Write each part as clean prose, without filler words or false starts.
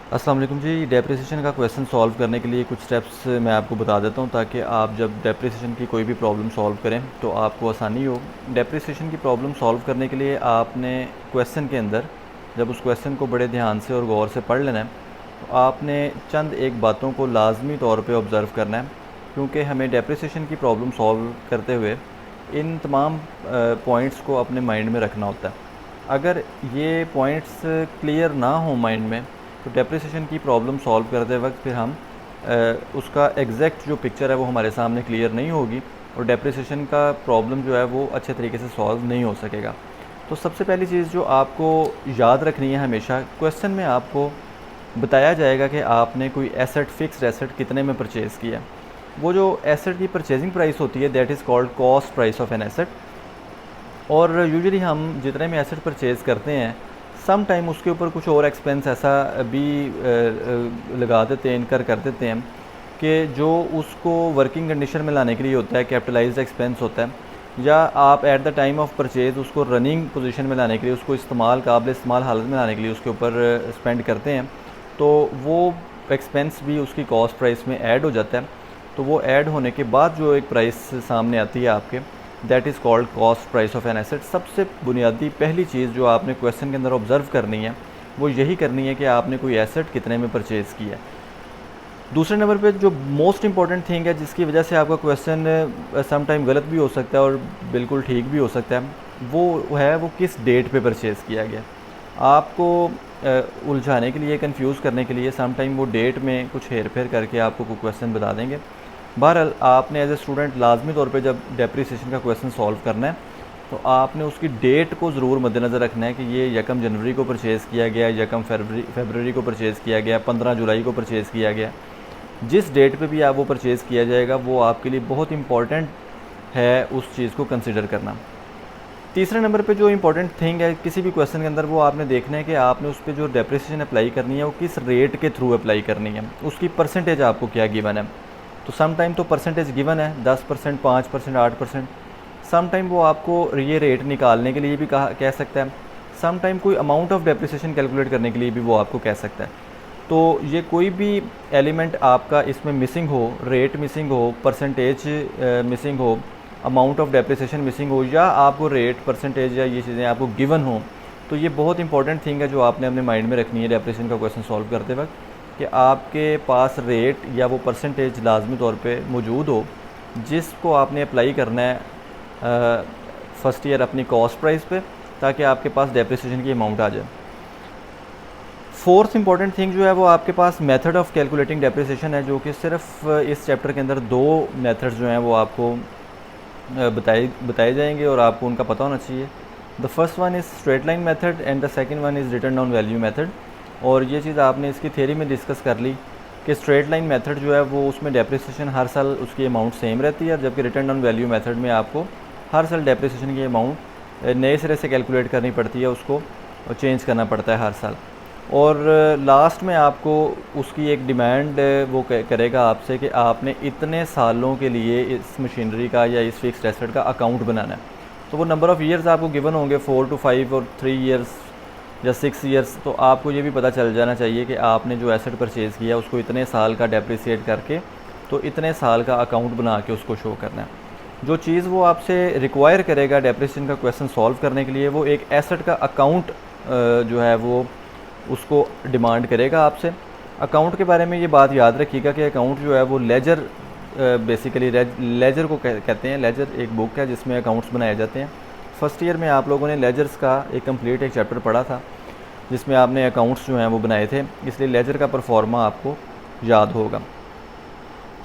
अस्सलाम वालेकुम जी। डेप्रिसिएशन का क्वेश्चन सॉल्व करने के लिए कुछ स्टेप्स मैं आपको बता देता हूँ ताकि आप जब डेप्रिसिएशन की कोई भी प्रॉब्लम सॉल्व करें तो आपको आसानी हो। डेप्रिसिएशन की प्रॉब्लम सॉल्व करने के लिए आपने क्वेश्चन के अंदर जब उस क्वेश्चन को बड़े ध्यान से और गौर से पढ़ लेना है तो आपने चंद एक बातों को लाजमी तौर पर ऑब्ज़र्व करना है, क्योंकि हमें डेप्रिसिएशन की प्रॉब्लम सॉल्व करते हुए इन तमाम पॉइंट्स को अपने माइंड में रखना होता है। अगर ये पॉइंट्स क्लियर ना हो माइंड में तो डेप्रिसिएशन की प्रॉब्लम सॉल्व करते वक्त फिर हम उसका एग्जैक्ट जो पिक्चर है वो हमारे सामने क्लियर नहीं होगी और डेप्रिसिएशन का प्रॉब्लम जो है वो अच्छे तरीके से सॉल्व नहीं हो सकेगा। तो सबसे पहली चीज़ जो आपको याद रखनी है, हमेशा क्वेश्चन में आपको बताया जाएगा कि आपने कोई एसेट, फिक्स्ड एसेट कितने में परचेज़ किया। वो जो एसेट की परचेजिंग प्राइस होती है that is called cost price of an asset. और यूजुअली हम जितने में एसेट परचेज़ करते हैं सम टाइम उसके ऊपर कुछ और एक्सपेंस ऐसा भी लगा देते हैं, इनकर कर देते हैं कि जो उसको वर्किंग कंडीशन में लाने के लिए होता है, कैपिटलाइज्ड एक्सपेंस होता है, या आप at the time of purchase उसको रनिंग पोजीशन में लाने के लिए, उसको काबिल इस्तेमाल हालत में लाने के लिए उसके ऊपर स्पेंड करते हैं, तो वो एक्सपेंस भी उसकी कॉस्ट प्राइस में ऐड हो जाता है। तो वो ऐड होने के बाद जो एक प्राइस सामने आती है आपके, that is called cost price of an asset. सबसे बुनियादी पहली चीज़ जो आपने क्वेश्चन के अंदर ऑब्ज़र्व करनी है वो यही करनी है कि आपने कोई एसेट कितने में परचेज़ किया है। दूसरे नंबर पे जो मोस्ट इंपॉर्टेंट थिंग है जिसकी वजह से आपका क्वेश्चन सम टाइम गलत भी हो सकता है और बिल्कुल ठीक भी हो सकता है, वो है वो किस डेट पे परचेज़ किया गया। आपको उलझाने के लिए, कंफ्यूज करने के लिए सम टाइम वो डेट में कुछ हेर फेर करके आपको कोई क्वेश्चन बता देंगे। बहरहाल आपने एज ए स्टूडेंट लाजमी तौर पे जब डेप्रिसिएशन का क्वेश्चन सॉल्व करना है तो आपने उसकी डेट को ज़रूर मद्देनज़र रखना है कि ये 1 जनवरी को परचेज़ किया गया, 1 फरवरी को परचेज़ किया गया, 15 जुलाई को परचेज़ किया गया। जिस डेट पे भी आप वो परचेज़ किया जाएगा वो आपके लिए बहुत इंपॉर्टेंट है उस चीज़ को कंसिडर करना। तीसरे नंबर पे जो इंपॉर्टेंट थिंग है किसी भी क्वेश्चन के अंदर, वो आपने देखना है कि आपने उस पर जो डेप्रिसिएशन अप्लाई करनी है वो किस रेट के थ्रू अप्लाई करनी है, उसकी परसेंटेज आपको क्या गिवन है। तो सम टाइम तो परसेंटेज गिवन है 10%, 5%, 8%। सम टाइम वो आपको ये रेट निकालने के लिए भी कह सकता है। सम टाइम कोई अमाउंट ऑफ डेप्रिसिएशन कैलकुलेट करने के लिए भी वो आपको कह सकता है। तो ये कोई भी एलिमेंट आपका इसमें मिसिंग हो, रेट मिसिंग हो, परसेंटेज मिसिंग हो, अमाउंट ऑफ डेप्रिसिएशन मिसिंग हो, या आपको रेट, परसेंटेज या ये चीज़ें आपको गिवन हो, तो ये बहुत इंपॉर्टेंट थिंग है जो आपने अपने माइंड में रखनी है डेप्रिसिएशन का क्वेश्चन सॉल्व करते वक्त, कि आपके पास रेट या वो परसेंटेज लाजमी तौर पे मौजूद हो जिसको आपने अप्लाई करना है फ़र्स्ट ईयर अपनी कॉस्ट प्राइस पे, ताकि आपके पास डेप्रिसिएशन की अमाउंट आ जाए। फोर्थ इंपॉर्टेंट थिंग जो है वो आपके पास मेथड ऑफ कैलकुलेटिंग डेप्रिसिएशन है, जो कि सिर्फ इस चैप्टर के अंदर 2 मेथड्स जो हैं वो आपको बताए जाएंगे और आपको उनका पता होना चाहिए। The first one is straight line method and the second one is return down value method. और ये चीज़ आपने इसकी थ्योरी में डिस्कस कर ली कि स्ट्रेट लाइन मेथड जो है वो उसमें डेप्रिसिएशन हर साल उसकी अमाउंट सेम रहती है, जबकि रिटर्न डाउन वैल्यू मेथड में आपको हर साल डेप्रिसिएशन की अमाउंट नए सिरे से कैलकुलेट करनी पड़ती है, उसको चेंज करना पड़ता है हर साल। और लास्ट में आपको उसकी एक डिमांड वो करेगा आपसे कि आपने इतने सालों के लिए इस मशीनरी का या इस फिक्स्ड एसेट का अकाउंट बनाना है। तो वो नंबर ऑफ़ ईयर्स आपको गिवन होंगे 4 to 5 और 3 ईयर्स या 6 ईयर्स। तो आपको ये भी पता चल जाना चाहिए कि आपने जो एसेट परचेज़ किया उसको इतने साल का डेप्रिसिएट करके तो इतने साल का अकाउंट बना के उसको शो करना है। जो चीज़ वो आपसे रिक्वायर करेगा डेप्रिसिएशन का क्वेश्चन सॉल्व करने के लिए, वो एक एसेट का अकाउंट जो है वो उसको डिमांड करेगा आपसे। अकाउंट के बारे में ये बात याद रखिएगा कि अकाउंट जो है वो लेजर, बेसिकली लेजर को कहते हैं। लेजर एक बुक है जिसमें अकाउंट्स बनाए जाते हैं। फर्स्ट ईयर में आप लोगों ने लेजर्स का एक कंप्लीट एक चैप्टर पढ़ा था जिसमें आपने अकाउंट्स जो हैं वो बनाए थे, इसलिए लेजर का परफॉर्मा आपको याद होगा।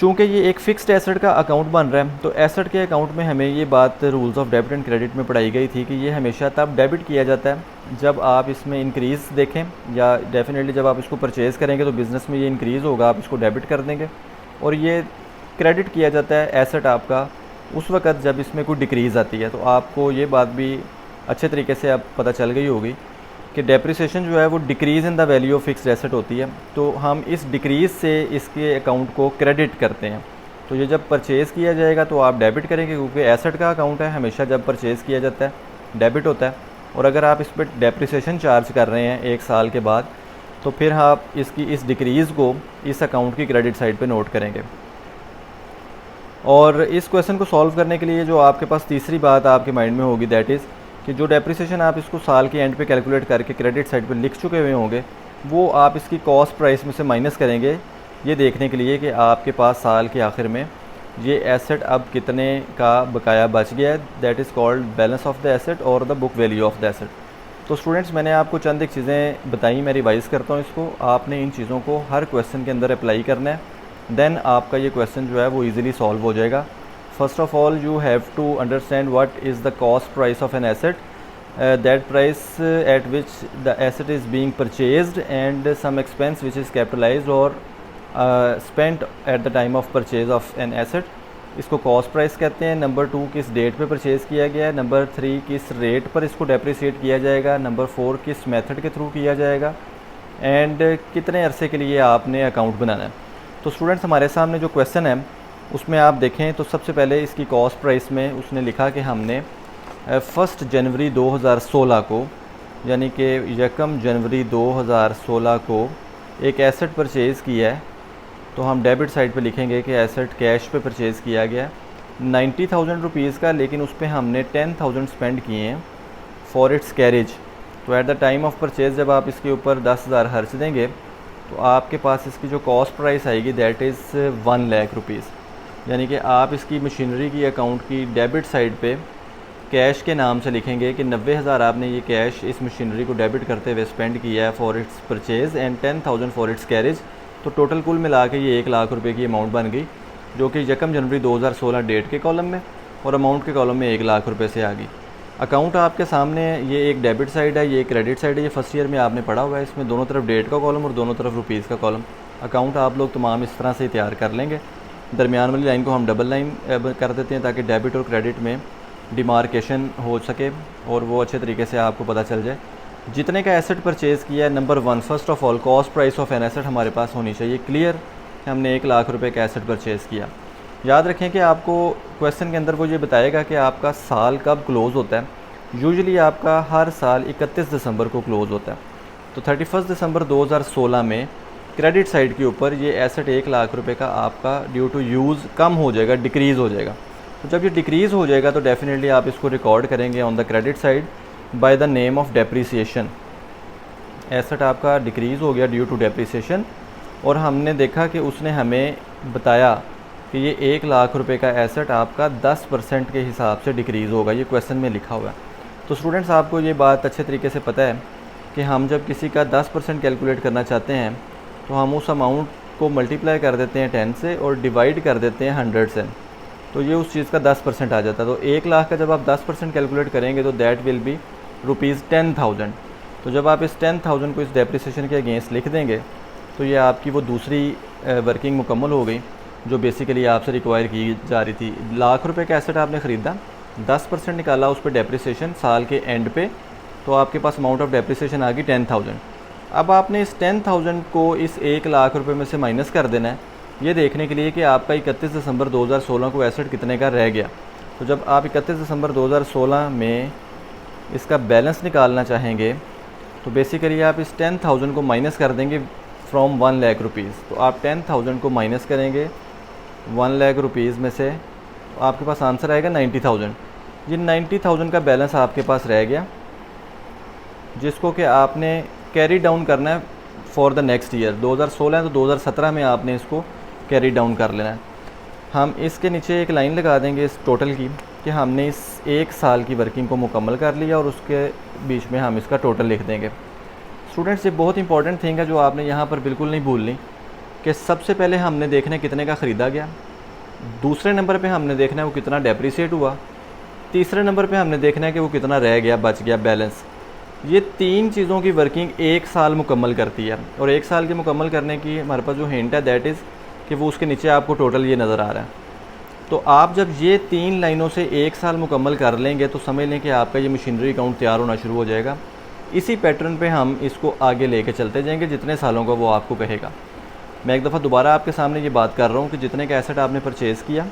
चूँकि ये एक फ़िक्स्ड एसेट का अकाउंट बन रहा है तो एसेट के अकाउंट में हमें ये बात rules of debit and credit में पढ़ाई गई थी कि ये हमेशा तब डेबिट किया जाता है जब आप इसमें इंक्रीज़ देखें, या डेफिनेटली जब आप इसको परचेज़ करेंगे तो बिज़नेस में ये इंक्रीज़ होगा, आप इसको डेबिट कर देंगे। और ये क्रेडिट किया जाता है एसेट आपका उस वक़्त जब इसमें कोई डिक्रीज़ आती है। तो आपको ये बात भी अच्छे तरीके से अब पता चल गई होगी कि डेप्रिसिएशन जो है वो decrease in the value of fixed asset होती है। तो हम इस डिक्रीज़ से इसके अकाउंट को क्रेडिट करते हैं। तो ये जब परचेज़ किया जाएगा तो आप डेबिट करेंगे, क्योंकि एसेट का अकाउंट है, हमेशा जब परचेज़ किया जाता है डेबिट होता है। और अगर आप इस पर डेप्रिसिएशन चार्ज कर रहे हैं 1 साल के बाद तो फिर आप इसकी इस डिक्रीज़ को इस अकाउंट की क्रेडिट साइड पे नोट करेंगे। और इस क्वेश्चन को सॉल्व करने के लिए जो आपके पास तीसरी बात आपके माइंड में होगी दैट इज़ कि जो डेप्रिसिएशन आप इसको साल के एंड पे कैलकुलेट करके क्रेडिट साइड पे लिख चुके हुए होंगे वो आप इसकी कॉस्ट प्राइस में से माइनस करेंगे, ये देखने के लिए कि आपके पास साल के आखिर में ये एसेट अब कितने का बकाया बच गया है। That is called balance of the asset और the book value of the asset. तो स्टूडेंट्स, मैंने आपको चंद एक चीज़ें बताई, मैं रिवाइज़ करता हूँ इसको। आपने इन चीज़ों को हर क्वेश्चन के अंदर अप्लाई करना है, देन आपका ये क्वेश्चन जो है वो ईजिली सॉल्व हो जाएगा। First of all you have to understand what is the cost price of an asset, that price at which the asset is being purchased, and some expense which is capitalized or spent at the time of purchase of an asset, इसको cost price कहते हैं। Number 2 किस date पे purchase किया गया है, number 3 किस rate पर इसको डेप्रिसिएट किया जाएगा, नंबर 4 किस मेथड के थ्रू किया जाएगा, एंड कितने अरसे के लिए आपने अकाउंट बनाना है। तो स्टूडेंट्स, हमारे सामने जो क्वेश्चन है उसमें आप देखें तो सबसे पहले इसकी कॉस्ट प्राइस में उसने लिखा कि हमने 1 जनवरी 2016 को, यानी कि 1 जनवरी 2016 को एक एसेट परचेज़ किया है। तो हम डेबिट साइड पे लिखेंगे कि एसेट कैश पे परचेज़ किया गया 90,000 रुपीज़ का, लेकिन उस पर हमने 10,000 स्पेंड किए हैं फॉर इट्स कैरेज। तो at the time of purchase जब आप इसके ऊपर 10,000 खर्च देंगे तो आपके पास इसकी जो कॉस्ट प्राइस आएगी दैट इज़ 1 लाख रुपीज़। यानी कि आप इसकी मशीनरी की अकाउंट की डेबिट साइड पे कैश के नाम से लिखेंगे कि 90,000 आपने ये कैश इस मशीनरी को डेबिट करते हुए स्पेंड किया है for its purchase and 10,000 for its carriage. तो टोटल कुल मिला के ये 1 लाख रुपए की अमाउंट बन गई, जो कि 1 जनवरी 2016 डेट के कॉलम में और अमाउंट के कॉलम में 1 लाख रुपए से आ गई। अकाउंट आपके सामने, ये एक डेबिट साइड है, ये एक क्रेडिट साइड है। ये फर्स्ट ईयर में आपने पढ़ा हुआ है, इसमें दोनों तरफ डेट का कॉलम और दोनों तरफ रुपीज़ का कॉलम। अकाउंट आप लोग तमाम इस तरह से तैयार कर लेंगे। दरमियान वाली लाइन को हम डबल लाइन कर देते हैं ताकि डेबिट और क्रेडिट में डिमार्केशन हो सके और वो अच्छे तरीके से आपको पता चल जाए। जितने का एसेट परचेज़ किया है, number 1 first of all cost price of an asset हमारे पास होनी चाहिए क्लियर। हमने 1 लाख रुपए का एसेट परचेज़ किया। याद रखें कि आपको क्वेश्चन के अंदर वो ये बताएगा कि आपका साल कब क्लोज़ होता है। यूजुअली आपका हर साल 31 दिसंबर को क्लोज़ होता है। तो 31 दिसंबर 2016 में क्रेडिट साइड के ऊपर ये एसेट 1 लाख रुपए का आपका ड्यू टू यूज़ कम हो जाएगा, डिक्रीज़ हो जाएगा। तो जब ये डिक्रीज़ हो जाएगा तो डेफिनेटली आप इसको रिकॉर्ड करेंगे on the credit side by the name of depreciation. Asset आपका डिक्रीज़ हो गया ड्यू टू डेप्रिसिएशन, और हमने देखा कि उसने हमें बताया कि ये 1 लाख रुपए का एसेट आपका 10% के हिसाब से डिक्रीज़ होगा। ये क्वेश्चन में लिखा हुआ है। तो स्टूडेंट्स, आपको ये बात अच्छे तरीके से पता है कि हम जब किसी का 10% कैलकुलेट करना चाहते हैं तो हम उस अमाउंट को मल्टीप्लाई कर देते हैं 10 से और डिवाइड कर देते हैं 100 से, तो ये उस चीज़ का 10% आ जाता है। तो 1 लाख का जब आप 10% कैलकुलेट करेंगे तो दैट विल बी ₹10,000। तो जब आप इस 10,000 को इस डेप्रिसिएशन के अगेंस्ट लिख देंगे तो ये आपकी वो दूसरी वर्किंग मुकम्मल हो गई जो बेसिकली आपसे रिक्वायर की जा रही थी। लाख रुपए का एसेट आपने ख़रीदा, 10% निकाला उस पर डेप्रिसिएशन साल के एंड पे, तो आपके पास अमाउंट ऑफ डेप्रिसिएशन आ गई 10,000। अब आपने इस 10,000 को इस 1 लाख रुपए में से माइनस कर देना है, ये देखने के लिए कि आपका 31 दिसंबर 2016 को एसेट कितने का रह गया। तो जब आप 31 दिसंबर 2016 में इसका बैलेंस निकालना चाहेंगे तो बेसिकली आप इस 10,000 को माइनस कर देंगे फ्रॉम 1 लाख रुपीज़। तो आप 10,000 को माइनस करेंगे 1 लाख रुपीज़ में से, तो आपके पास आंसर आएगा 90,000। ये 90,000 का बैलेंस आपके पास रह गया, जिसको कि आपने कैरी डाउन करना है फॉर द नेक्स्ट ईयर। 2016 है तो 2017 में आपने इसको कैरी डाउन कर लेना है। हम इसके नीचे एक लाइन लगा देंगे इस टोटल की कि हमने इस 1 साल की वर्किंग को मुकम्मल कर लिया, और उसके बीच में हम इसका टोटल लिख देंगे। स्टूडेंट्स, ये बहुत इंपॉर्टेंट थिंग है जो आपने यहाँ पर बिल्कुल नहीं भूलनी कि सबसे पहले हमने देखना है कितने का ख़रीदा गया, दूसरे नंबर पे हमने देखना है वो कितना डेप्रिसिएट हुआ, तीसरे नंबर पे हमने देखना है कि वो कितना रह गया, बच गया बैलेंस। ये 3 चीज़ों की वर्किंग 1 साल मुकम्मल करती है, और 1 साल की मुकम्मल करने की हमारे पास जो हिंट है दैट इज़ कि वो उसके नीचे आपको टोटल ये नज़र आ रहा है। तो आप जब ये 3 लाइनों से 1 साल मुकम्मल कर लेंगे तो समझ लें कि आपका ये मशीनरी अकाउंट तैयार होना शुरू हो जाएगा। इसी पैटर्न पे हम इसको आगे लेके चलते जाएंगे जितने सालों का वो आपको कहेगा। मैं एक दफ़ा दोबारा आपके सामने ये बात कर रहा हूँ कि जितने का एसेट आपने परचेज़ किया,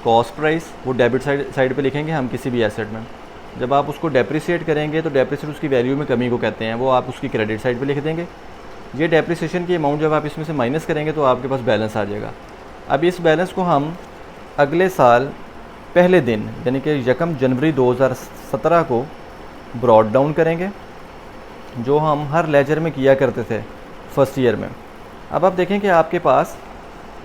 कॉस्ट प्राइस वो डेबिट साइड पे लिखेंगे हम किसी भी एसेट में। जब आप उसको डेप्रिसिएट करेंगे तो डेप्रिसिएट उसकी वैल्यू में कमी को कहते हैं, वो आप उसकी क्रेडिट साइड पे लिख देंगे। ये डेप्रिसिएशन की अमाउंट जब आप इसमें से माइनस करेंगे तो आपके पास बैलेंस आ जाएगा। अब इस बैलेंस को हम अगले साल पहले दिन यानी कि 1 जनवरी 2017 को ब्रॉड डाउन करेंगे, जो हम हर लेजर में किया करते थे फर्स्ट ईयर में। अब आप देखें कि आपके पास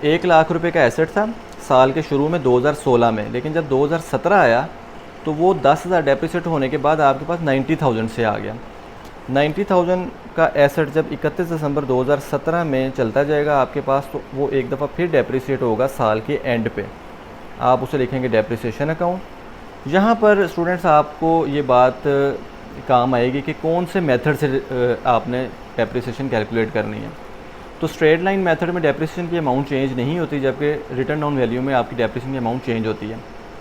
1 लाख रुपए का एसेट था साल के शुरू में 2016 में, लेकिन जब 2017 आया तो वो 10,000 डेप्रिसिएट होने के बाद आपके पास 90,000 से आ गया। 90,000 का एसेट जब 31 दिसंबर 2017 में चलता जाएगा आपके पास, तो वो एक दफ़ा फिर डेप्रिसिएट होगा साल के एंड पे। आप उसे लिखेंगे डेप्रिसिएशन अकाउंट। यहाँ पर स्टूडेंट्स आपको ये बात काम आएगी कि कौन से मेथड से आपने डेप्रिसिएशन कैलकुलेट करनी है। तो स्ट्रेट लाइन मेथड में डेप्रिसिएशन की अमाउंट चेंज नहीं होती, जबकि रिटर्न डाउन वैल्यू में आपकी डेप्रिसिएशन की अमाउंट चेंज होती है।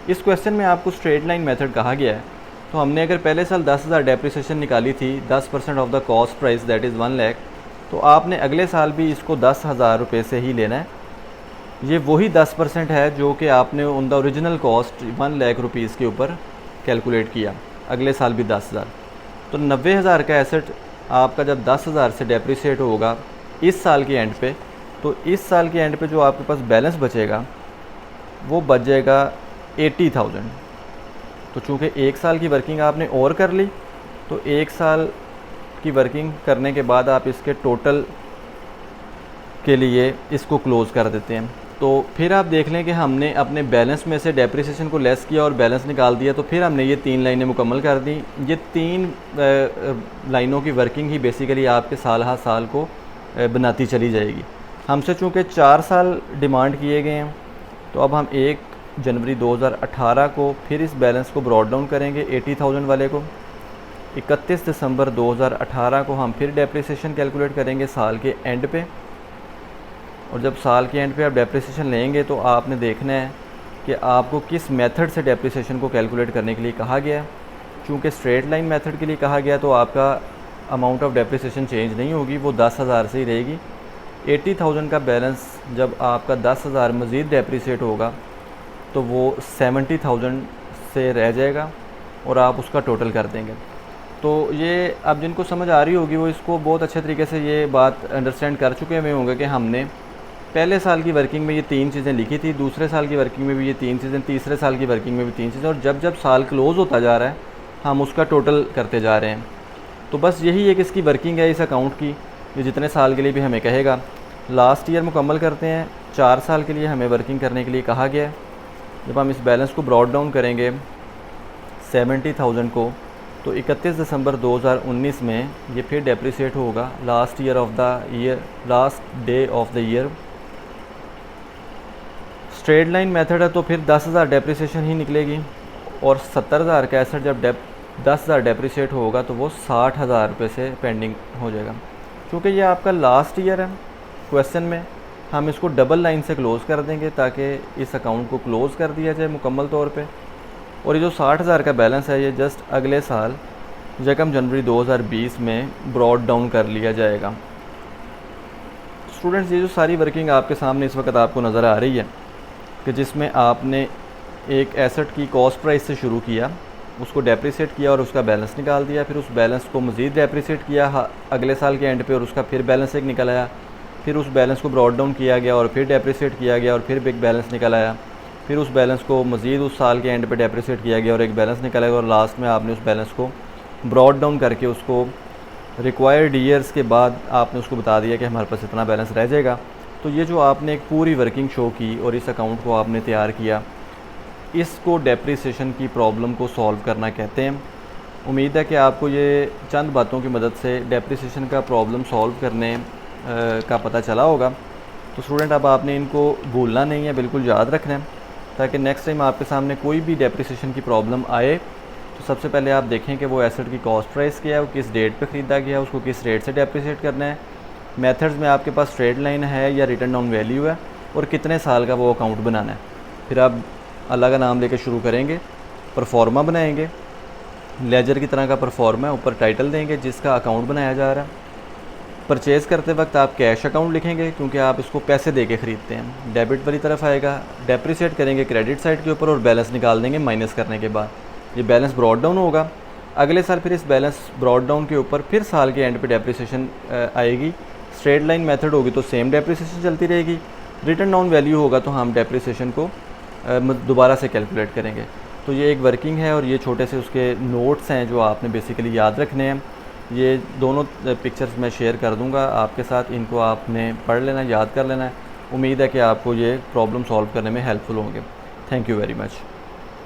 इस क्वेश्चन में आपको स्ट्रेट लाइन मेथड कहा गया है, तो हमने अगर पहले साल 10,000 डेप्रिसिएशन निकाली थी 10% of the cost price that is 1 lakh, तो आपने अगले साल भी इसको 10,000 रुपये से ही लेना है। ये वही 10% है जो कि आपने on the original cost 1 lakh rupees के ऊपर कैलकुलेट किया, अगले साल भी 10,000। तो 90,000 का एसेट आपका जब 10,000 से डेप्रिसिएट होगा इस साल के एंड पे, तो इस साल के एंड पे जो आपके पास बैलेंस बचेगा वो बच जाएगा 80,000। तो चूँकि 1 साल की वर्किंग आपने और कर ली, तो 1 साल की वर्किंग करने के बाद आप इसके टोटल के लिए इसको क्लोज़ कर देते हैं। तो फिर आप देख लें कि हमने अपने बैलेंस में से डेप्रिसिएशन को लेस किया और बैलेंस निकाल दिया, तो फिर हमने ये 3 लाइनें मुकम्मल कर दी। ये 3 लाइनों की वर्किंग ही बेसिकली आपके साल हर साल को बनाती चली जाएगी। हमसे चूँकि 4 साल डिमांड किए गए हैं, तो अब हम 1 जनवरी 2018 को फिर इस बैलेंस को ब्रॉड डाउन करेंगे 80,000 वाले को। 31 दिसंबर 2018 को हम फिर डेप्रिसिएशन कैलकुलेट करेंगे साल के एंड पे। और जब साल के एंड पे आप डेप्रिसिएशन लेंगे तो आपने देखना है कि आपको किस मेथड से डेप्रिसिएशन को कैलकुलेट करने के लिए कहा गया है। चूँकि स्ट्रेट लाइन मेथड के लिए कहा गया तो आपका अमाउंट ऑफ डेप्रिसिएशन चेंज नहीं होगी, वो 10,000 से ही रहेगी। 80,000 का बैलेंस जब आपका 10,000 मज़ीद डेप्रिसिएट होगा तो वो 70,000 से रह जाएगा और आप उसका टोटल कर देंगे। तो ये अब जिनको समझ आ रही होगी वो इसको बहुत अच्छे तरीके से ये बात अंडरस्टैंड कर चुके हुए होंगे कि हमने पहले साल की वर्किंग में ये 3 चीज़ें लिखी थी, दूसरे साल की वर्किंग में भी ये 3 चीज़ें, तीसरे साल की वर्किंग में भी 3 चीज़ें, और जब जब साल क्लोज़ होता जा रहा है हम उसका टोटल करते जा रहे हैं। तो बस यही एक इसकी वर्किंग है इस अकाउंट की, ये जितने साल के लिए भी हमें कहेगा। लास्ट ईयर मुकम्मल करते हैं, 4 साल के लिए हमें वर्किंग करने के लिए कहा गया है। जब हम इस बैलेंस को ब्रॉड डाउन करेंगे 70,000 को, तो 31 दिसंबर 2019 में ये फिर डेप्रिसिएट होगा last year of the year, last day of the year. Straight line method है तो फिर 10,000 डेप्रिसिएशन ही निकलेगी, और 70,000 का एसेट जब 10,000 डेप्रिसिएट होगा तो वो 60,000 रुपये से पेंडिंग हो जाएगा। क्योंकि ये आपका लास्ट ईयर है, क्वेश्चन में हम इसको डबल लाइन से क्लोज़ कर देंगे ताकि इस अकाउंट को क्लोज़ कर दिया जाए मुकम्मल तौर पे। और ये जो 60,000 का बैलेंस है ये जस्ट अगले साल 1 जनवरी 2020 में ब्रॉड डाउन कर लिया जाएगा। स्टूडेंट्स, ये जो सारी वर्किंग आपके सामने इस वक्त आपको नज़र आ रही है कि जिसमें आपने एक एसेट की कॉस्ट प्राइस से शुरू किया, उसको डेप्रिसिएट किया और उसका बैलेंस निकाल दिया, फिर उस बैलेंस को मज़ीद डेप्रिसिएट किया अगले साल के एंड पे और उसका फिर बैलेंस एक निकल आया, फिर उस बैलेंस को ब्रॉड डाउन किया गया और फिर डेप्रिसिएट किया गया और फिर एक बैलेंस निकल आया, फिर उस बैलेंस को मज़ीद उस साल के एंड पे डेप्रिसिएट किया गया और एक बैलेंस निकल आया, और लास्ट में आपने उस बैलेंस को ब्रॉड डाउन करके उसको रिक्वायर्ड ईयर्स के बाद आपने उसको बता दिया कि हमारे पास इतना बैलेंस रह जाएगा। तो ये जो आपने एक पूरी वर्किंग शो की और इस अकाउंट को आपने तैयार किया, इसको डेप्रिसिएशन की प्रॉब्लम को सॉल्व करना कहते हैं। उम्मीद है कि आपको ये चंद बातों की मदद से डेप्रिसिएशन का प्रॉब्लम सॉल्व करने का पता चला होगा। तो स्टूडेंट, अब आपने इनको भूलना नहीं है, बिल्कुल याद रखना है, ताकि नेक्स्ट टाइम आपके सामने कोई भी डेप्रिसिएशन की प्रॉब्लम आए तो सबसे पहले आप देखें कि वो एसेट की कॉस्ट प्राइस क्या है, वो किस डेट पे ख़रीदा गया है, उसको किस रेट से डेप्रिसिएट करना है, मेथड्स में आपके पास स्ट्रेट लाइन है या रिटर्न डाउन वैल्यू है, और कितने साल का वो अकाउंट बनाना है। फिर आप अल्लाह का नाम लेकर शुरू करेंगे, परफॉर्मा बनाएंगे, लेजर की तरह का परफॉर्मा है, ऊपर टाइटल देंगे जिसका अकाउंट बनाया जा रहा है। परचेज़ करते वक्त आप कैश अकाउंट लिखेंगे क्योंकि आप इसको पैसे दे के ख़रीदते हैं, डेबिट वाली तरफ आएगा, डेप्रिसिएट करेंगे क्रेडिट साइड के ऊपर और बैलेंस निकाल देंगे माइनस करने के बाद। ये बैलेंस ब्रॉड डाउन होगा, अगले साल फिर इस बैलेंस ब्रॉड डाउन के ऊपर फिर साल के एंड पे डेप्रिसिएशन आएगी स्ट्रेट लाइन मेथड होगी तो सेम डेप्रिसिएशन चलती रहेगी, रिटन डाउन वैल्यू होगा तो हम डेप्रिसिएशन को दोबारा से कैलकुलेट करेंगे। तो ये एक वर्किंग है और ये छोटे से उसके नोट्स हैं जो आपने बेसिकली याद रखने हैं। ये दोनों पिक्चर्स मैं शेयर कर दूंगा आपके साथ, इनको आपने पढ़ लेना, याद कर लेना है। उम्मीद है कि आपको ये प्रॉब्लम सॉल्व करने में हेल्पफुल होंगे। Thank you very much.